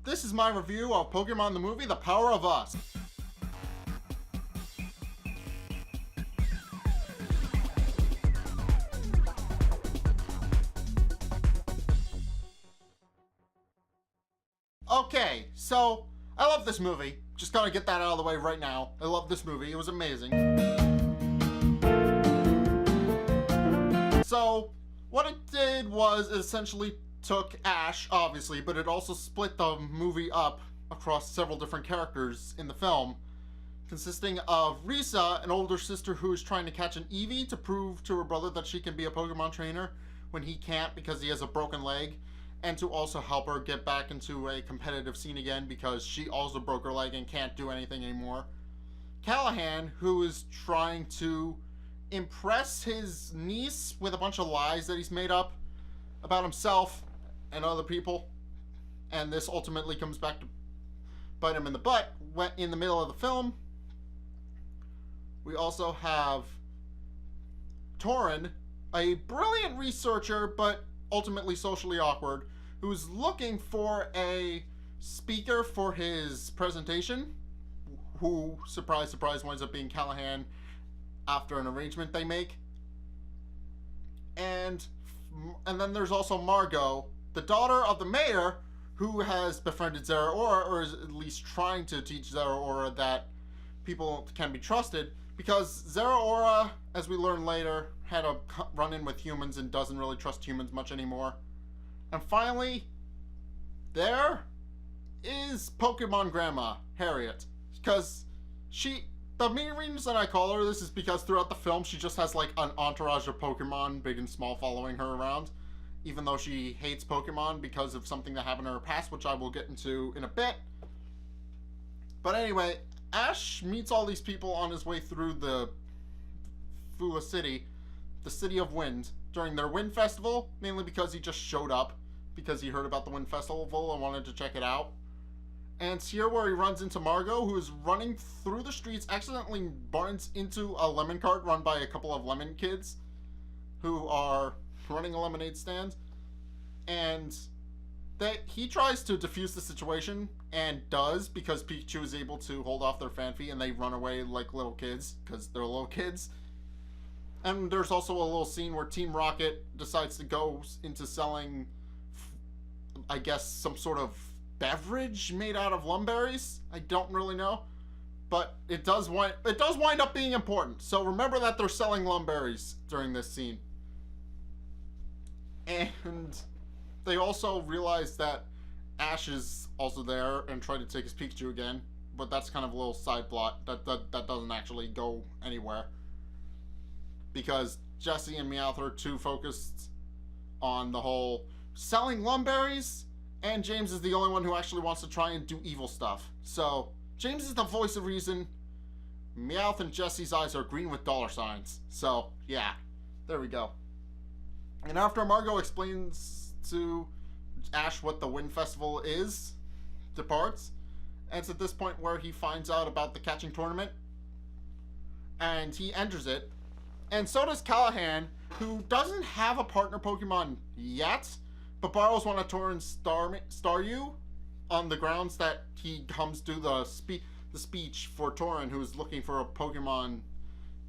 this is my review of Pokemon the movie, The Power of Us. Okay, so I love this movie. Just gotta get that out of the way right now. I love this movie. It was amazing. So, what it did was it essentially took Ash, obviously, but it also split the movie up across several different characters in the film, consisting of Risa, an older sister who is trying to catch an Eevee to prove to her brother that she can be a Pokemon trainer when he can't because he has a broken leg, and to also help her get back into a competitive scene again because she also broke her leg and can't do anything anymore. Callahan, who is trying to impress his niece with a bunch of lies that he's made up about himself and other people, and this ultimately comes back to bite him in the butt in the middle of the film. We also have Torin, a brilliant researcher but ultimately socially awkward, who's looking for a speaker for his presentation, who, surprise, surprise, winds up being Callahan after an arrangement they make. And then there's also Margot, the daughter of the mayor, who has befriended Zeraora, or is at least trying to teach Zeraora that people can be trusted, because Zeraora, as we learn later, had a run-in with humans and doesn't really trust humans much anymore. And finally, there is Pokemon Grandma, Harriet, because the main reason I call her this is because throughout the film she just has like an entourage of Pokemon, big and small, following her around, even though she hates Pokemon because of something that happened in her past, which I will get into in a bit. But anyway, Ash meets all these people on his way through the Fula City, the City of Wind, during their Wind Festival, mainly because he just showed up because he heard about the Wind Festival and wanted to check it out. And it's here where he runs into Margot, who is running through the streets, accidentally runs into a lemon cart run by a couple of lemon kids who are running a lemonade stand. And he tries to defuse the situation, and does, because Pikachu is able to hold off their fanfare, and they run away like little kids, because they're little kids. And there's also a little scene where Team Rocket decides to go into selling, I guess, some sort of beverage made out of lumberries. I don't really know, but it does wind up being important. So remember that they're selling lumberries during this scene. And they also realize that Ash is also there and try to take his Pikachu again, but that's kind of a little side plot that doesn't actually go anywhere, because Jessie and Meowth are too focused on the whole selling lumberries, and James is the only one who actually wants to try and do evil stuff. So James is the voice of reason. Meowth and Jessie's eyes are green with dollar signs. So yeah, there we go. And after Margot explains to Ash what the Wind Festival is, departs. And it's at this point where he finds out about the catching tournament, and he enters it. And so does Callahan, who doesn't have a partner Pokemon yet, but borrows one of Torin's Staryu on the grounds that he comes to the speech for Torin, who is looking for a Pokemon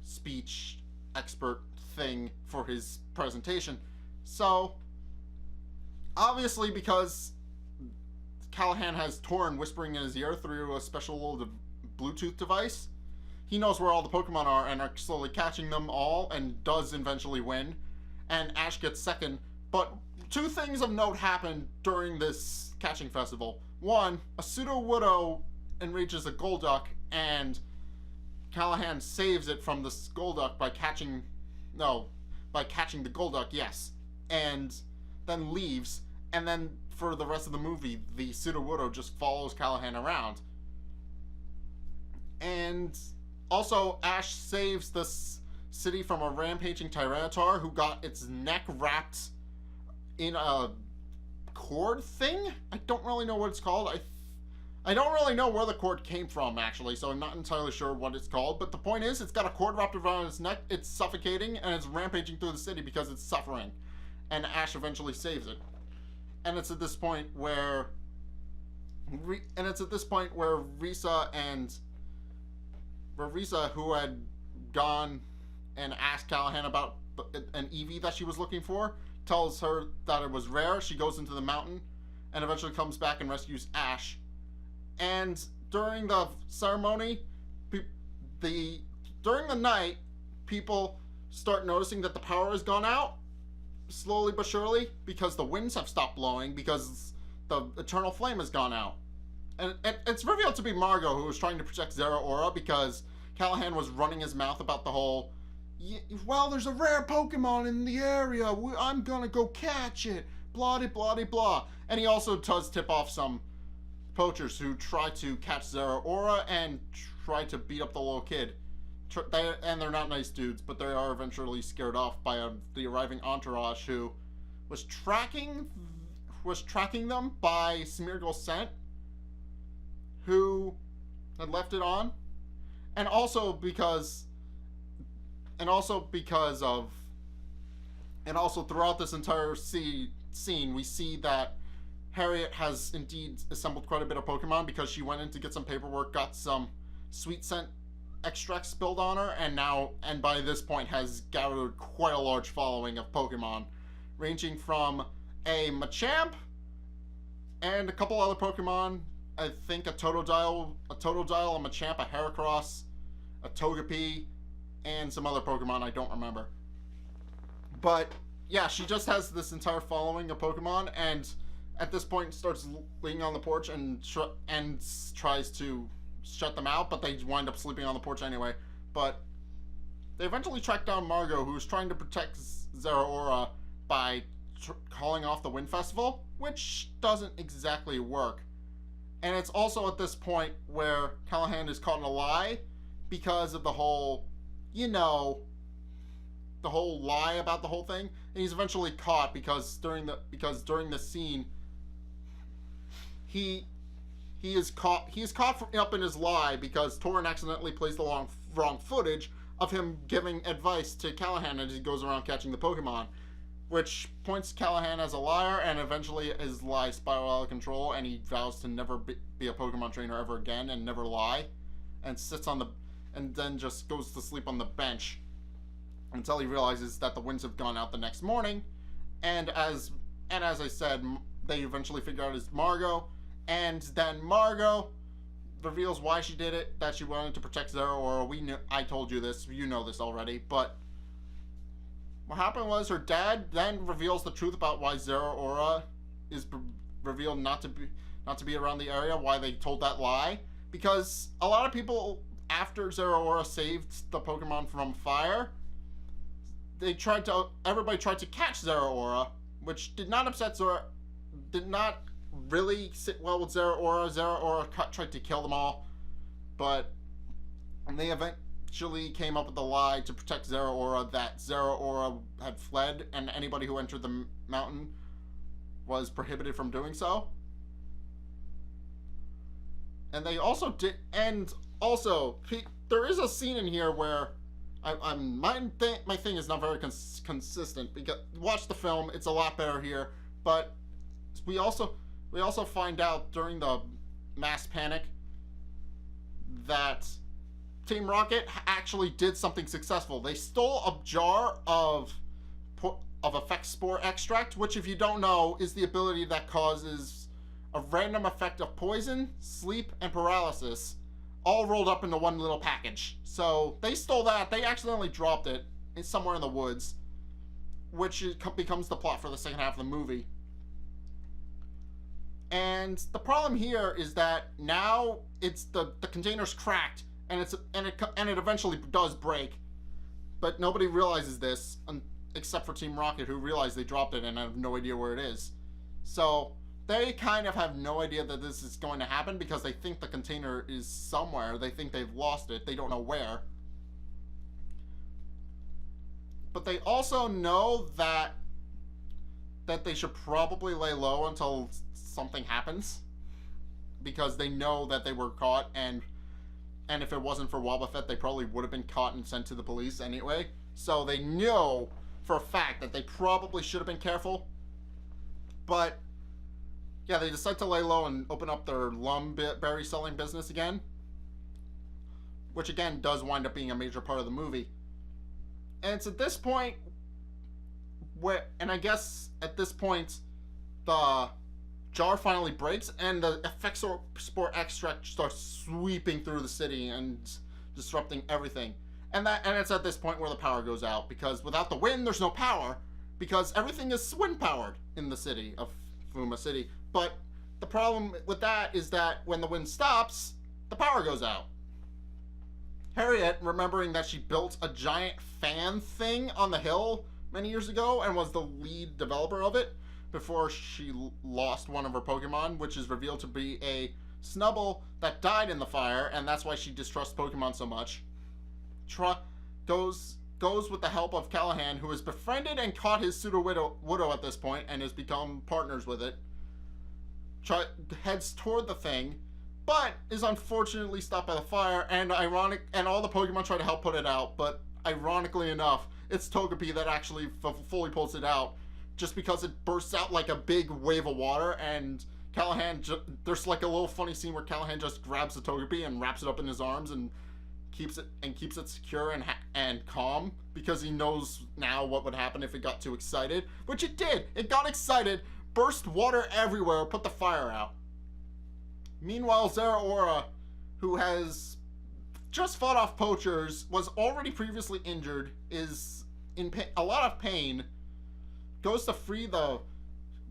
speech expert thing for his presentation. So, obviously, because Callahan has Torin whispering in his ear through a special little Bluetooth device, he knows where all the Pokemon are and are slowly catching them all, and does eventually win. And Ash gets second. But two things of note happen during this catching festival. One, a Sudowoodo enrages a Golduck, and Callahan saves it from the Golduck by catching the Golduck, yes. And then leaves, and then for the rest of the movie, the Sudowoodo just follows Callahan around. And also, Ash saves the city from a rampaging Tyranitar who got its neck wrapped in a cord thing? I don't really know what it's called. I don't really know where the cord came from, actually, so I'm not entirely sure what it's called. But the point is, it's got a cord wrapped around its neck, it's suffocating, and it's rampaging through the city because it's suffering. And Ash eventually saves it. And it's at this point where and it's at this point where Risa, who had gone and asked Callahan about an Eevee that she was looking for, tells her that it was rare. She goes into the mountain and eventually comes back and rescues Ash. And during the ceremony, during the night, people start noticing that the power has gone out, slowly but surely, because the winds have stopped blowing, because the eternal flame has gone out. And it's revealed to be Margot who was trying to protect Zeraora, because Callahan was running his mouth about the whole, well, there's a rare Pokemon in the area, I'm gonna go catch it, blah de blah de blah. And he also does tip off some poachers who try to catch Zeraora and try to beat up the little kid. And they're not nice dudes, but they are eventually scared off by the arriving entourage who was tracking them by Smeargle's scent, who had left it on, and also throughout this entire scene, we see that Harriet has indeed assembled quite a bit of Pokemon, because she went in to get some paperwork, got some sweet scent extract spilled on her, and by this point has gathered quite a large following of Pokemon, ranging from a Machamp and a couple other Pokemon. I think a Totodile, a Machamp, a Heracross, a Togepi, and some other Pokemon I don't remember. But yeah, she just has this entire following of Pokemon, and at this point starts laying on the porch and tries to shut them out, but they wind up sleeping on the porch anyway. But they eventually track down Margot, who's trying to protect Zeraora by calling off the Wind Festival, which doesn't exactly work. And it's also at this point where Callahan is caught in a lie, because of the whole, the whole lie about the whole thing. And he's eventually caught because during the scene, he is caught up in his lie, because Torrin accidentally plays the wrong footage of him giving advice to Callahan as he goes around catching the Pokemon, which points Callahan as a liar, and eventually his lies spiral out of control, and he vows to never be a Pokemon trainer ever again and never lie, and then just goes to sleep on the bench until he realizes that the winds have gone out the next morning. And as I said, they eventually figure out it's Margot, and then Margot reveals why she did it, that she wanted to protect Zeraora. I told you this, you know this already, but what happened was her dad then reveals the truth about why Zeraora is revealed not to be around the area, why they told that lie, because a lot of people, after Zeraora saved the Pokemon from fire, everybody tried to catch Zeraora, which did not really sit well with Zeraora. Zeraora tried to kill them all, but they eventually came up with the lie to protect Zeraora, that Zeraora had fled and anybody who entered the mountain was prohibited from doing so. And they also did, and also there is a scene in here where my thing is not very consistent, because watch the film, it's a lot better here, but we also find out during the mass panic that Team Rocket actually did something successful. They stole a jar of effect spore extract, which, if you don't know, is the ability that causes a random effect of poison, sleep, and paralysis, all rolled up into one little package. So they stole that. They accidentally dropped it somewhere in the woods, which becomes the plot for the second half of the movie. And the problem here is that now it's the container's cracked, and it eventually does break, but nobody realizes this except for Team Rocket, who realize they dropped it and have no idea where it is. So they kind of have no idea that this is going to happen, because they think the container is somewhere. They think they've lost it. They don't know where. But they also know that they should probably lay low until something happens, because they know that they were caught, and if it wasn't for Wobbuffet, they probably would have been caught and sent to the police anyway. So they know for a fact that they probably should have been careful. But yeah, they decide to lay low and open up their berry selling business again, which again does wind up being a major part of the movie. And it's at this point where, and I guess at this point, the jar finally breaks and the effects spore extract starts sweeping through the city and disrupting everything. And it's at this point where the power goes out, because without the wind there's no power, because everything is wind powered in the city of Fuma City. But the problem with that is that when the wind stops, the power goes out. Harriet, remembering that she built a giant fan thing on the hill many years ago and was the lead developer of it before she lost one of her Pokemon, which is revealed to be a Snubbull that died in the fire, and that's why she distrusts Pokemon so much. Goes with the help of Callahan, who has befriended and caught his pseudo-widow at this point and has become partners with it. Heads toward the thing, but is unfortunately stopped by the fire, and all the Pokemon try to help put it out, but ironically enough, it's Togepi that actually fully pulls it out, just because it bursts out like a big wave of water, and Callahan, there's like a little funny scene where Callahan just grabs the Togepi and wraps it up in his arms and keeps it secure and calm, because he knows now what would happen if it got too excited, which it did. It got excited, burst water everywhere, put the fire out. Meanwhile, Zeraora, who has just fought off poachers, was already previously injured, is in a lot of pain, goes to free the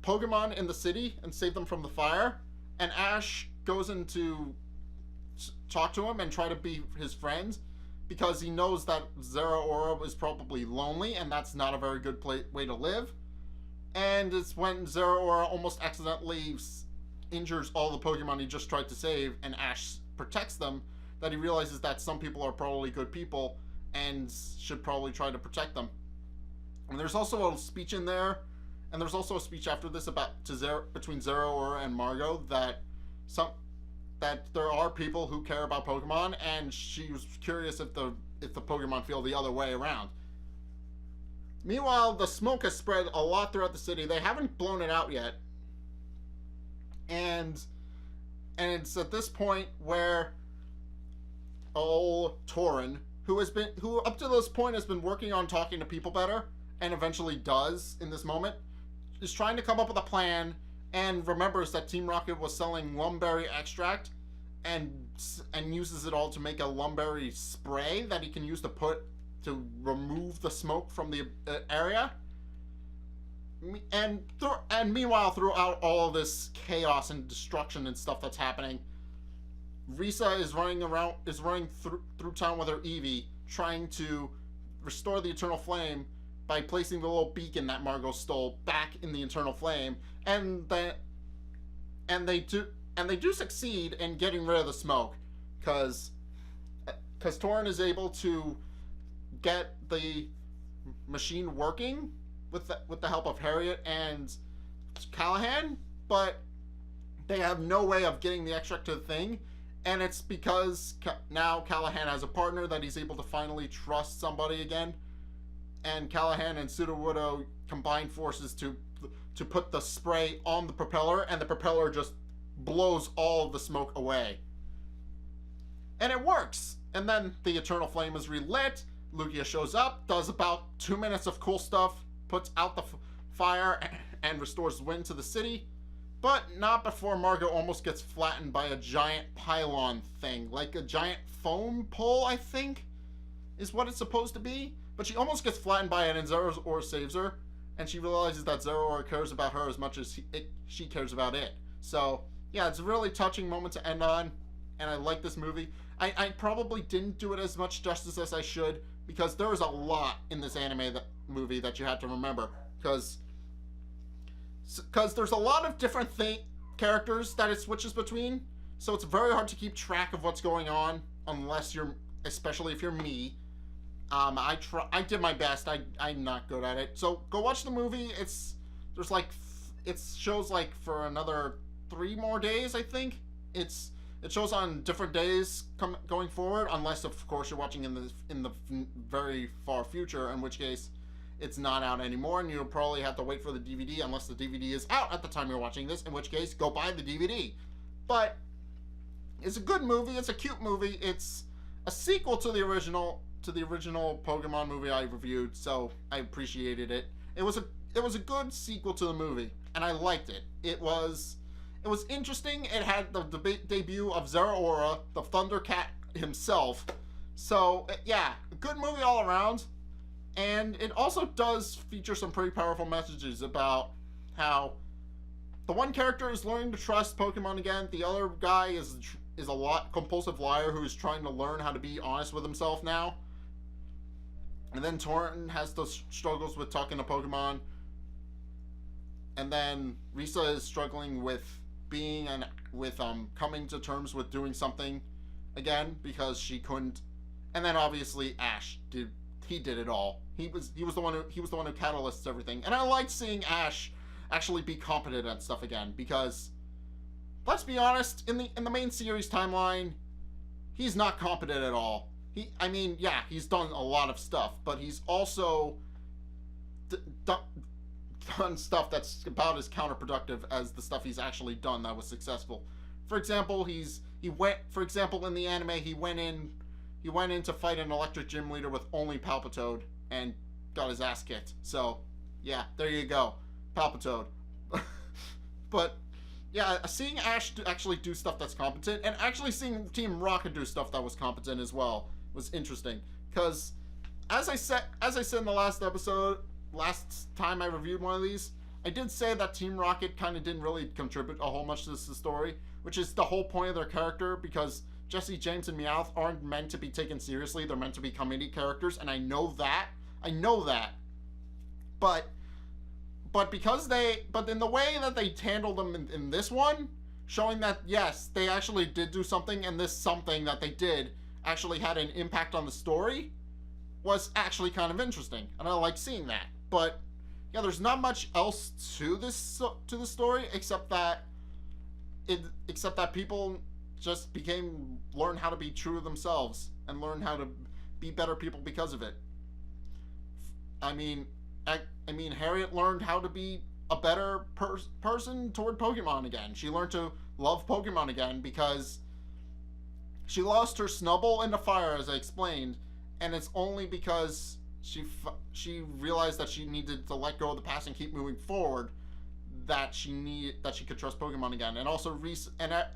Pokemon in the city and save them from the fire, and Ash goes in to talk to him and try to be his friend, because he knows that Zeraora is probably lonely, and that's not a very good way to live. And it's when Zeraora almost accidentally injures all the Pokemon he just tried to save, and Ash protects them, that he realizes that some people are probably good people and should probably try to protect them. And there's also a speech in there, and there's also a speech after this between Zeraora and Margot that there are people who care about Pokemon, and she was curious if the Pokemon feel the other way around. Meanwhile, the smoke has spread a lot throughout the city. They haven't blown it out yet, and it's at this point where old Torin, who up to this point has been working on talking to people better, and eventually does in this moment, is trying to come up with a plan, and remembers that Team Rocket was selling lumberry extract, and uses it all to make a lumberry spray that he can use to remove the smoke from the area. And meanwhile, throughout all of this chaos and destruction and stuff that's happening, Risa is running through town with her Eevee, trying to restore the Eternal Flame by placing the little beacon that Margot stole back in the Eternal Flame, and they do succeed in getting rid of the smoke, because Torin is able to get the machine working with the help of Harriet and Callahan, but they have no way of getting the extract to the thing, and it's because now Callahan has a partner that he's able to finally trust somebody again, and Callahan and Sudowoodo combine forces to put the spray on the propeller, and the propeller just blows all of the smoke away. And it works! And then the Eternal Flame is relit, Lugia shows up, does about 2 minutes of cool stuff, puts out the fire, and restores wind to the city, but not before Margot almost gets flattened by a giant pylon thing, like a giant foam pole, I think, is what it's supposed to be. But she almost gets flattened by it, and Zeraora saves her, and she realizes that Zeraora cares about her as much as she cares about it. So, yeah, it's a really touching moment to end on, and I like this movie. I probably didn't do it as much justice as I should, because there is a lot in this movie that you have to remember, because there's a lot of different characters that it switches between, so it's very hard to keep track of what's going on, especially if you're me. I did my best. I'm not good at it. So go watch the movie. It shows like for another 3 more days, I think. It shows on different days going forward, unless of course you're watching in the very far future, in which case it's not out anymore, and you'll probably have to wait for the DVD unless the DVD is out at the time you're watching this, in which case, go buy the DVD. But it's a good movie. It's a cute movie. It's a sequel to the original Pokemon movie I reviewed, so I appreciated it. It was a good sequel to the movie, and I liked it. It was interesting. It had the debut of Zeraora, the Thundercat himself. So yeah, a good movie all around. And it also does feature some pretty powerful messages about how the one character is learning to trust Pokemon again. The other guy is a compulsive liar who's trying to learn how to be honest with himself now. And then Torrent has those struggles with talking to Pokemon. And then Risa is struggling with coming to terms with doing something again because she couldn't. And then obviously Ash did it all. He was the one who catalysts everything. And I liked seeing Ash actually be competent at stuff again, because let's be honest, in the main series timeline, he's not competent at all. He's done a lot of stuff, but he's also done stuff that's about as counterproductive as the stuff he's actually done that was successful. For example, in the anime, he went in to fight an electric gym leader with only Palpitoad and got his ass kicked. So, yeah, there you go. Palpitoad. But, yeah, seeing Ash actually do stuff that's competent, and actually seeing Team Rocket do stuff that was competent as well, was interesting. Because, as I said in the last time I reviewed one of these, I did say that Team Rocket kind of didn't really contribute a whole much to the story, which is the whole point of their character, because Jesse, James, and Meowth aren't meant to be taken seriously. They're meant to be comedy characters, and I know that. But in the way that they handled them in this one, showing that, yes, they actually did do something, and this something that they did actually had an impact on the story, was actually kind of interesting, and I like seeing that. But, yeah, there's not much else to the story, except that people just learn how to be true to themselves and learn how to be better people because of it. I mean, Harriet learned how to be a better person toward Pokemon again. She learned to love Pokemon again because she lost her Snubbull in the fire, as I explained, and it's only because she realized that she needed to let go of the past and keep moving forward that she could trust Pokemon again. And also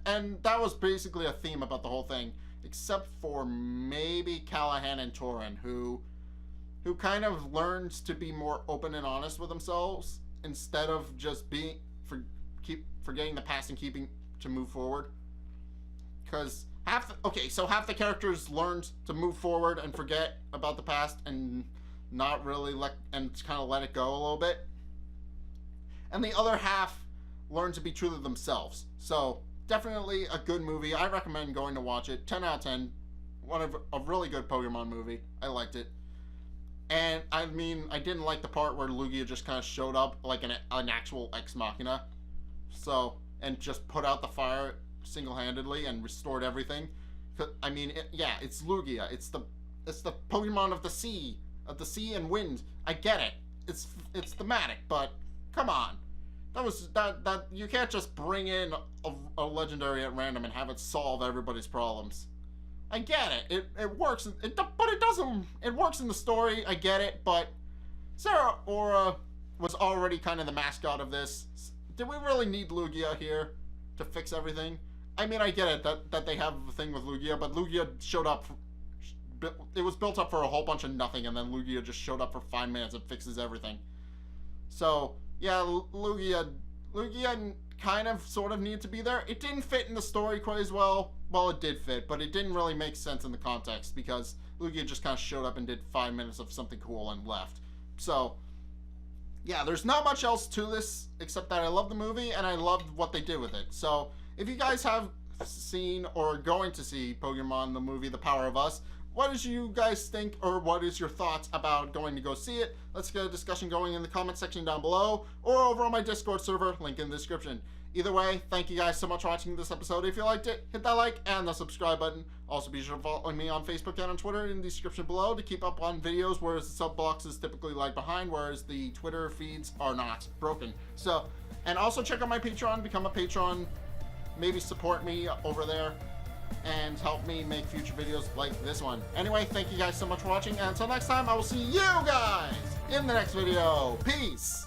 and that was basically a theme about the whole thing, except for maybe Callahan and Torren, who kind of learns to be more open and honest with themselves instead of just forgetting the past and keeping to move forward. Because half the characters learned to move forward and forget about the past and not really let it go a little bit. And the other half learn to be true to themselves. So, definitely a good movie. I recommend going to watch it. 10 out of 10. A really good Pokemon movie. I liked it. And, I didn't like the part where Lugia just kind of showed up like an actual Ex Machina. So, and just put out the fire single-handedly and restored everything. It's Lugia. It's the Pokemon of the sea and wind. I get it. It's thematic, but come on. That you can't just bring in a legendary at random and have it solve everybody's problems. I get it. It works, but it doesn't. It works in the story. I get it, but Zeraora was already kind of the mascot of this. Did we really need Lugia here to fix everything? I get it that they have a thing with Lugia, but Lugia showed up. It was built up for a whole bunch of nothing, and then Lugia just showed up for 5 minutes and fixes everything. So, yeah, Lugia kind of sort of needed to be there. It didn't fit in the story quite as well. Well, it did fit, but it didn't really make sense in the context because Lugia just kind of showed up and did 5 minutes of something cool and left. So, yeah, there's not much else to this except that I love the movie and I loved what they did with it. So, if you guys have seen or are going to see Pokemon the movie The Power of Us, what did you guys think, or what is your thoughts about going to go see it? Let's get a discussion going in the comment section down below, or over on my Discord server, link in the description. Either way, thank you guys so much for watching this episode. If you liked it, hit that like and the subscribe button. Also, be sure to follow me on Facebook and on Twitter in the description below to keep up on videos, whereas the sub box is typically lag behind, whereas the Twitter feeds are not broken. So, and also check out my Patreon, become a patron, maybe support me over there, and help me make future videos like this one. Anyway, thank you guys so much for watching, and until next time, I will see you guys in the next video. Peace!